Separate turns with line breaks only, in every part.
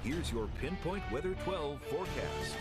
Here's your Pinpoint Weather 12 forecast.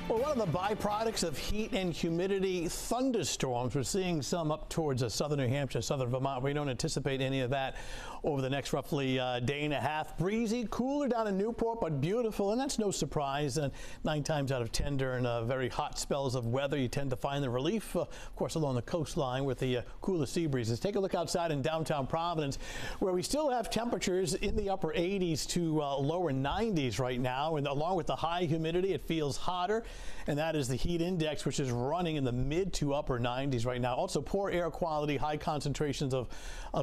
Well, one of the byproducts of heat and humidity, thunderstorms. We're seeing some up towards southern New Hampshire, southern Vermont. We don't anticipate any of that over the next roughly day and a half. Breezy, cooler down in Newport, but beautiful, and that's no surprise. 9 times out of 10 during very hot spells of weather, you tend to find the relief, of course, along the coastline with the cooler sea breezes. Take a look outside in downtown Providence, where we still have temperatures in the upper 80s to lower 90s right now, and along with the high humidity, it feels hotter. And that is the heat index, which is running in the mid to upper 90s right now. Also, poor air quality, high concentrations of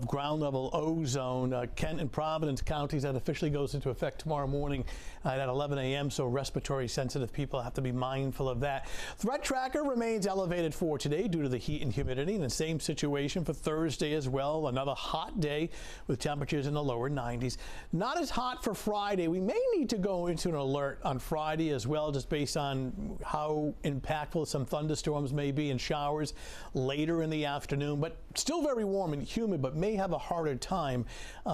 ground level ozone. Kent and Providence counties, that officially goes into effect tomorrow morning at 11 a.m. So respiratory sensitive people have to be mindful of that. Threat tracker remains elevated for today due to the heat and humidity. And the same situation for Thursday as well. Another hot day with temperatures in the lower 90s. Not as hot for Friday. We may need to go into an alert on Friday as well, just based on how impactful some thunderstorms may be and showers later in the afternoon, but still very warm and humid, but may have a harder time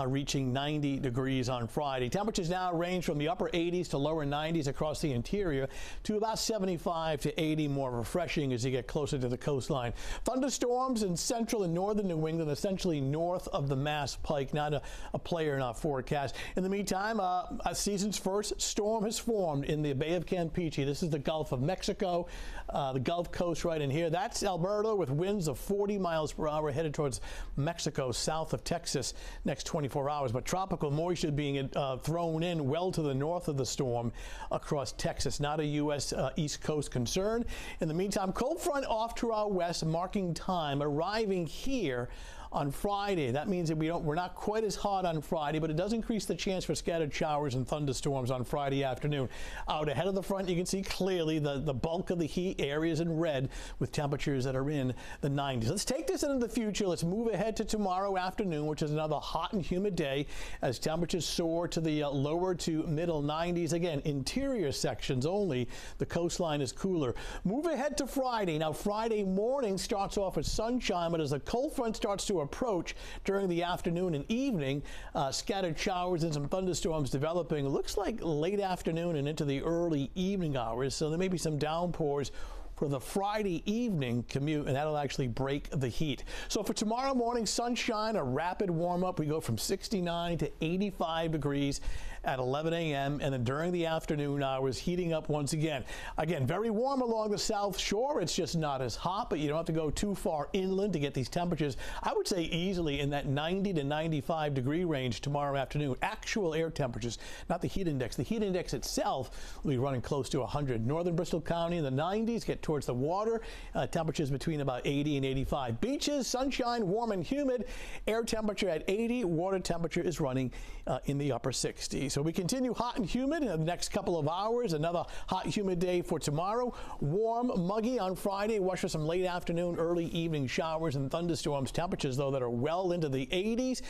reaching 90 degrees on Friday. Temperatures now range from the upper 80s to lower 90s across the interior to about 75 to 80, more refreshing as you get closer to the coastline. Thunderstorms in central and northern New England, essentially north of the Mass Pike, not a player in our forecast. In the meantime, a season's first storm has formed in the Bay of Campeche. This is the Gulf of Mexico, the Gulf Coast right in here. That's Alberta with winds of 40 miles per hour headed towards Mexico, south of Texas, next 24 hours. But tropical moisture being thrown in well to the north of the storm across Texas. Not a U.S. East Coast concern. In the meantime, cold front off to our west, marking time, arriving here on Friday. That means that we're not quite as hot on Friday, but it does increase the chance for scattered showers and thunderstorms on Friday afternoon. Out ahead of the front, you can see clearly the bulk of the heat areas in red with temperatures that are in the 90s. Let's take this into the future. Let's move ahead to tomorrow afternoon, which is another hot and humid day as temperatures soar to the lower to middle 90s. Again, interior sections only. The coastline is cooler. Move ahead to Friday. Now, Friday morning starts off with sunshine, but as the cold front starts to approach during the afternoon and evening, scattered showers and some thunderstorms developing. Looks like late afternoon and into the early evening hours. So there may be some downpours for the Friday evening commute, and that'll actually break the heat. So for tomorrow morning, sunshine, a rapid warm up. We go from 69 to 85 degrees at 11 a.m. and then during the afternoon hours, heating up once again. Again, very warm along the South Shore. It's just not as hot, but you don't have to go too far inland to get these temperatures. I would say easily in that 90 to 95 degree range tomorrow afternoon. Actual air temperatures, not the heat index. The heat index itself will be running close to 100. Northern Bristol County in the 90s, get towards the water, temperatures between about 80 and 85. Beaches, sunshine, warm and humid. Air temperature at 80. Water temperature is running in the upper 60s. So we continue hot and humid in the next couple of hours. Another hot, humid day for tomorrow. Warm, muggy on Friday. Watch for some late afternoon, early evening showers and thunderstorms. Temperatures, though, that are well into the 80s.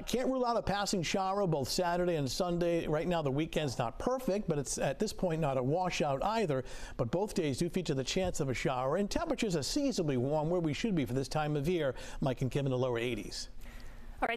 Can't rule out a passing shower both Saturday and Sunday. Right now, the weekend's not perfect, but it's at this point not a washout either. But both days do feature the chance of a shower, and temperatures are seasonably warm where we should be for this time of year. Mike and Kim in the lower 80s.